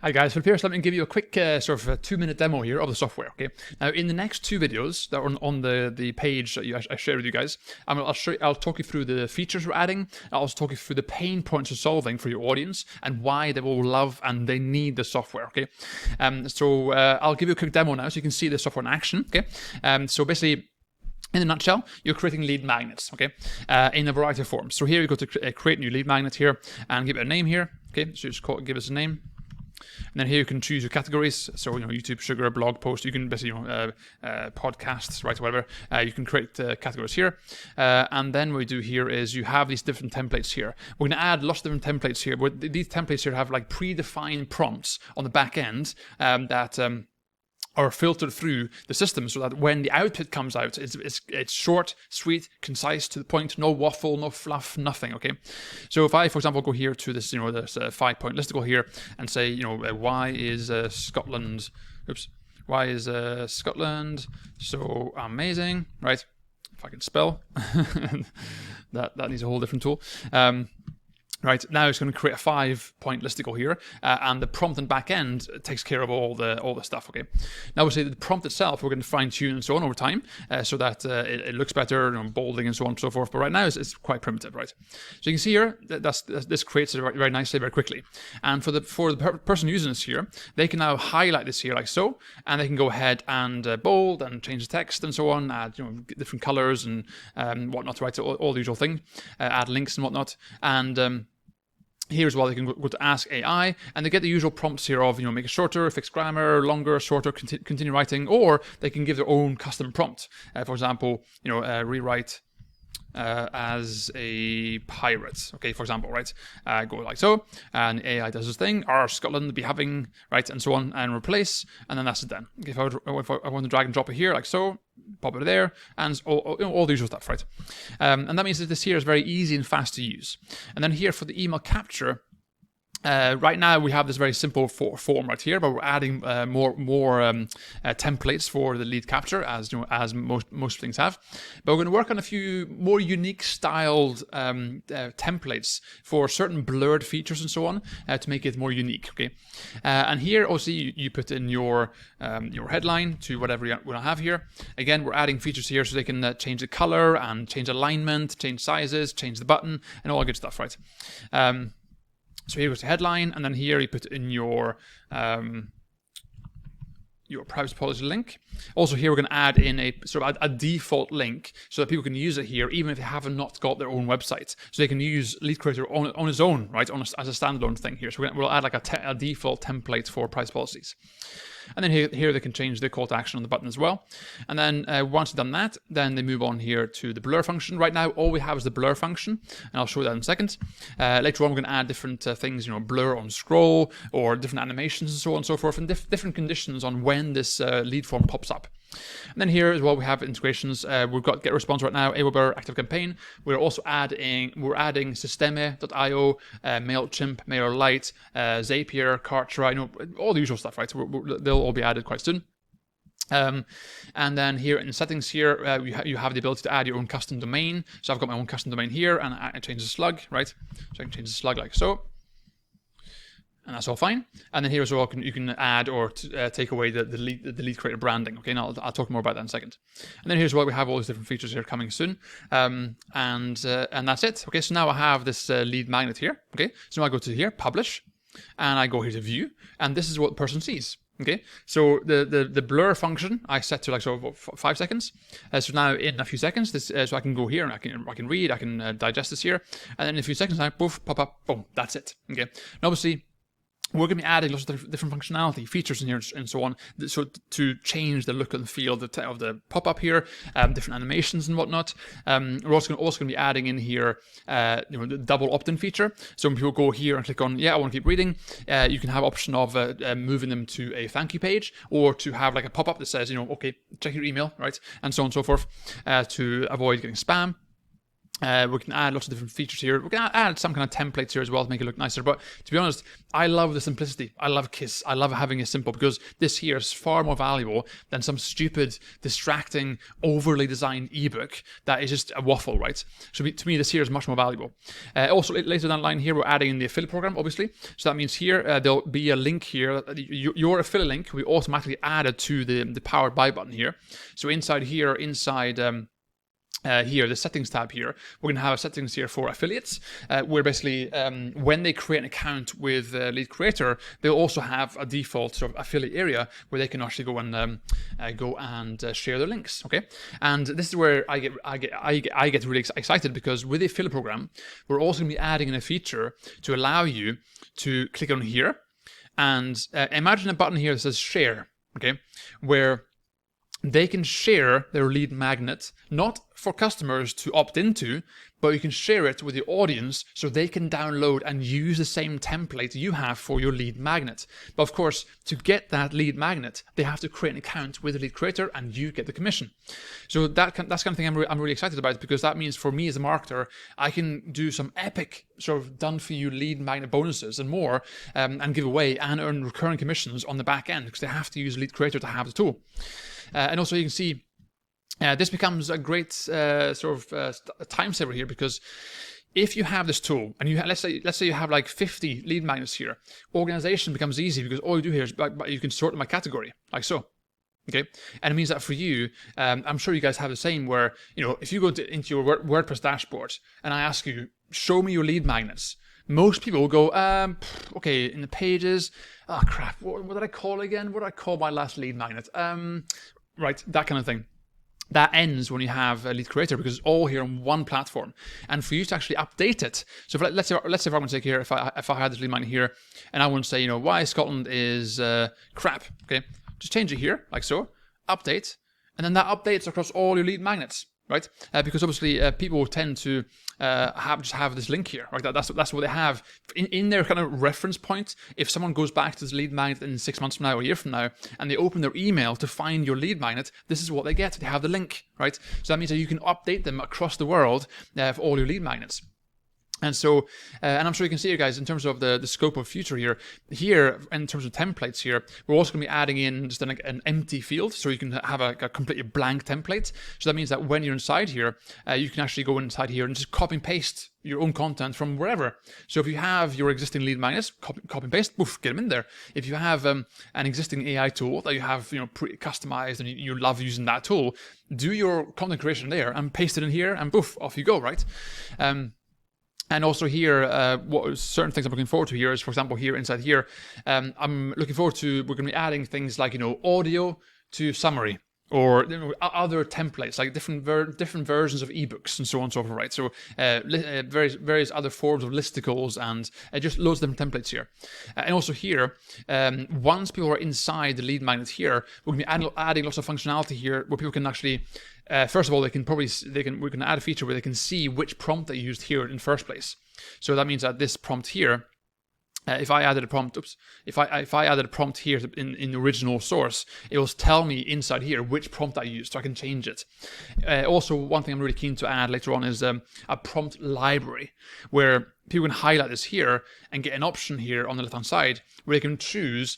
Hi guys, Philip here. So let me give you a quick sort of a 2-minute demo here of the software. Okay. Now, in the next 2 videos that are on the page that I shared with you guys, I'll talk you through the features we're adding. I'll also talk you through the pain points we're solving for your audience and why they will love and they need the software. Okay. So I'll give you a quick demo now, so you can see the software in action. Okay. So basically, in a nutshell, you're creating lead magnets, okay, in a variety of forms. So here you go to create new lead magnet here and give it a name here. Okay, so just give us a name. And then here you can choose your categories. So, YouTube, sugar, blog post, you can basically, podcasts, right, whatever. You can create categories here. And then what we do here is you have these different templates here. We're going to add lots of different templates here. But these templates here have like predefined prompts on the back end that are filtered through the system, so that when the output comes out, it's short, sweet, concise, to the point, no waffle, no fluff, nothing. Okay, so if I, for example, go here to this, this 5-point listicle here, and say, why is Scotland? Oops, why is Scotland so amazing? Right, if I can spell, that needs a whole different tool. Right, now it's going to create a 5-point listicle here, and the prompt and back end takes care of all the stuff. Okay, now we'll say the prompt itself we're going to fine tune and so on over time, so that it looks better, bolding and so on and so forth. But right now it's quite primitive, right? So you can see here that this creates it very nicely, very quickly. And for the person using this here, they can now highlight this here like so, and they can go ahead and bold and change the text and so on, add different colors and whatnot, right? So all the usual things, add links and whatnot, and here as well, they can go to Ask AI, and they get the usual prompts here of, make it shorter, fix grammar, longer, shorter, continue writing, or they can give their own custom prompt. For example, rewrite as a pirate, okay, for example, right? Go like so, and AI does this thing, Scotland be having, right, and so on, and replace, and then that's it then. Okay, if I want to drag and drop it here, like so, pop it there, and all the usual stuff, right? And that means that this here is very easy and fast to use. And then here for the email capture, right now we have this very simple form right here, but we're adding more templates for the lead capture, as most things have. But we're going to work on a few more unique styled templates for certain blurred features and so on, to make it more unique. Okay, and here also you put in your headline to whatever you want to have here. Again, we're adding features here so they can change the color and change alignment, change sizes, change the button, and all that good stuff, right? So here goes the headline, and then here you put in your privacy policy link. Also here we're going to add in a sort of a default link so that people can use it here even if they have not got their own website. So they can use LeadCreator on its own, right, as a standalone thing here. So we'll add like a default template for privacy policies. And then here they can change the call to action on the button as well. And then once they've done that, then they move on here to the blur function. Right now, all we have is the blur function, and I'll show you that in a second. Later on, we're going to add different things, blur on scroll, or different animations and so on and so forth, and different conditions on when this lead form pops up. And then here as well, we have integrations. We've got Get Response right now, Aweber, ActiveCampaign. We're also adding Systeme.io, MailChimp, MailerLite, Zapier, Kartra, all the usual stuff, right? So they'll all be added quite soon. And then here in the settings here, you have the ability to add your own custom domain. So I've got my own custom domain here, and I change the slug, right? So I can change the slug like so. And that's all fine. And then here as well, you can add or take away the LeadCreator branding. Okay, and I'll talk more about that in a second. And then here's where we have all these different features here coming soon. And that's it. Okay, so now I have this lead magnet here. Okay, so now I go to here, publish, and I go here to view, and this is what the person sees. Okay, so the blur function I set to like 5 seconds. So now in a few seconds, so I can go here and I can read, I can digest this here, and then in a few seconds, I poof, pop up, boom, that's it. Okay, and obviously, we're going to be adding lots of different functionality, features in here, and so on, so to change the look and feel of the pop-up here, different animations and whatnot. We're also going to be adding in here, the double opt-in feature. So when people go here and click on, I want to keep reading, you can have option of moving them to a thank you page, or to have like a pop-up that says, okay, check your email, right, and so on and so forth, to avoid getting spam. We can add lots of different features here. We can add some kind of templates here as well to make it look nicer. But to be honest, I love the simplicity. I love KISS. I love having it simple because this here is far more valuable than some stupid, distracting, overly designed ebook that is just a waffle, right? So to me, this here is much more valuable. Also, later down the line here, we're adding in the affiliate program, obviously. So that means here, there'll be a link here. Your affiliate link will be automatically added to the Powered By button here. So inside here, here, the settings tab here, we're going to have a settings here for affiliates, where basically when they create an account with LeadCreator, they'll also have a default sort of affiliate area where they can actually go and share their links. Okay, and this is where I get really excited because with the affiliate program, we're also going to be adding in a feature to allow you to click on here and imagine a button here that says share. Okay, where they can share their lead magnet, not for customers to opt into, but you can share it with the audience so they can download and use the same template you have for your lead magnet. But of course, to get that lead magnet, they have to create an account with the LeadCreator and you get the commission. So that's kind of thing I'm really excited about, because that means for me as a marketer, I can do some epic sort of done for you lead magnet bonuses and more, and give away and earn recurring commissions on the back end because they have to use LeadCreator to have the tool. And also you can see this becomes a great time saver here, because if you have this tool and you let's say you have like 50 lead magnets here, organization becomes easy because all you do here is you can sort them by category like so. Okay, and it means that for you, I'm sure you guys have the same where, you know, if you go into your WordPress dashboard and I ask you, show me your lead magnets, most people will go, okay, in the pages, oh crap, what did I call again? What did I call my last lead magnet? Right, that kind of thing. That ends when you have a LeadCreator because it's all here on one platform. And for you to actually update it, so let's say for argument's sake here, if I had this lead magnet here, and I want to say, you know, why Scotland is crap, okay, just change it here like so, update, and then that updates across all your lead magnets, right? Because obviously people tend to just have this link here, right? That's what they have in their kind of reference point. If someone goes back to this lead magnet in 6 months from now or a year from now, and they open their email to find your lead magnet, this is what they get. They have the link, right? So that means that you can update them across the world for all your lead magnets. And so, and I'm sure you can see here, guys, in terms of the scope of future here, in terms of templates here, we're also going to be adding in just an empty field, so you can have a completely blank template. So that means that when you're inside here, you can actually go inside here and just copy and paste your own content from wherever. So if you have your existing lead magnets, copy and paste, poof, get them in there. If you have an existing AI tool that you have, you know, pre-customized and you love using that tool, do your content creation there and paste it in here, and poof, off you go, right? And also here, what certain things I'm looking forward to here is, for example, here inside here, I'm looking forward to, we're going to be adding things like, you know, audio to summary, or, you know, other templates like different versions of ebooks and so on and so forth, right? So various other forms of listicles and just loads of different templates here. And also here, once people are inside the lead magnet here, we're going to be adding lots of functionality here where people can actually, first of all, we can add a feature where they can see which prompt they used here in the first place. So that means that this prompt here, if I added a prompt, if I added a prompt here in the original source, it will tell me inside here which prompt I used, so I can change it. Also, one thing I'm really keen to add later on is a prompt library, where people can highlight this here and get an option here on the left-hand side where they can choose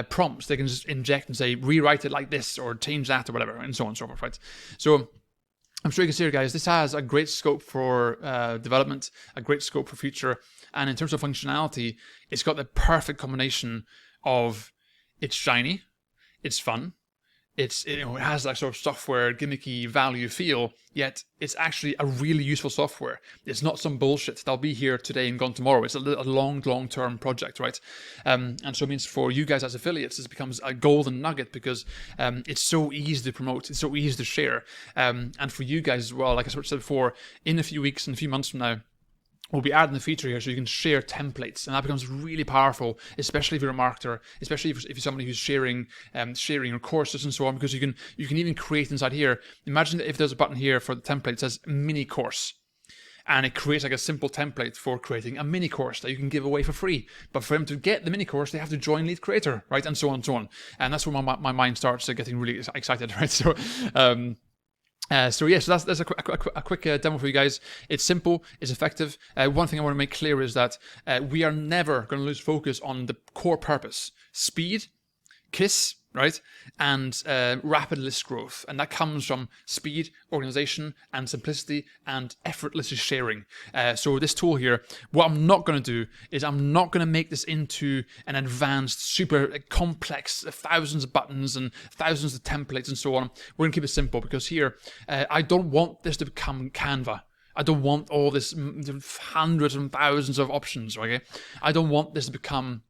prompts. They can just inject and say, rewrite it like this, or change that, or whatever, and so on and so forth, right? So I'm sure you can see here, guys, this has a great scope for development, a great scope for future. And in terms of functionality, it's got the perfect combination of it's shiny, it's fun, it has that sort of software gimmicky value feel, yet it's actually a really useful software. It's not some bullshit that'll be here today and gone tomorrow. It's a long-term project, right? And so it means for you guys as affiliates, this becomes a golden nugget because it's so easy to promote, it's so easy to share. And for you guys as well, like I said before, in a few weeks and a few months from now, we'll be adding the feature here so you can share templates, and that becomes really powerful, especially if you're a marketer, especially if you're somebody who's sharing your courses and so on, because you can even create inside here. Imagine if there's a button here for the template that says mini course, and it creates like a simple template for creating a mini course that you can give away for free. But for them to get the mini course, they have to join LeadCreator, right? And so on and so on. And that's where my mind starts getting really excited, right? So, So that's a quick demo for you guys. It's simple, it's effective. One thing I want to make clear is that we are never going to lose focus on the core purpose: speed, KISS, right, and rapid list growth. And that comes from speed, organization, and simplicity, and effortlessly sharing. So this tool here, what I'm not going to do is I'm not going to make this into an advanced, super complex, thousands of buttons and thousands of templates and so on. We're going to keep it simple, because here, I don't want this to become Canva. I don't want all this hundreds and thousands of options, okay? I don't want this to become,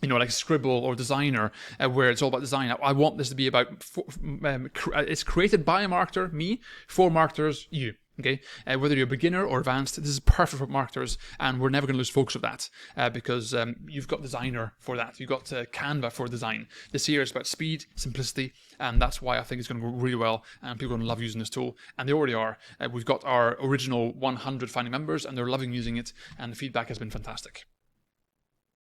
you know, like Scribble or Designer, where it's all about design. I want this to be about, it's created by a marketer, me, for marketers, you. Okay, whether you're a beginner or advanced, this is perfect for marketers, and we're never going to lose focus of that because you've got Designer for that. You've got Canva for design. This here is about speed, simplicity, and that's why I think it's going to go really well, and people are going to love using this tool, and they already are. We've got our original 100 founding members, and they're loving using it, and the feedback has been fantastic.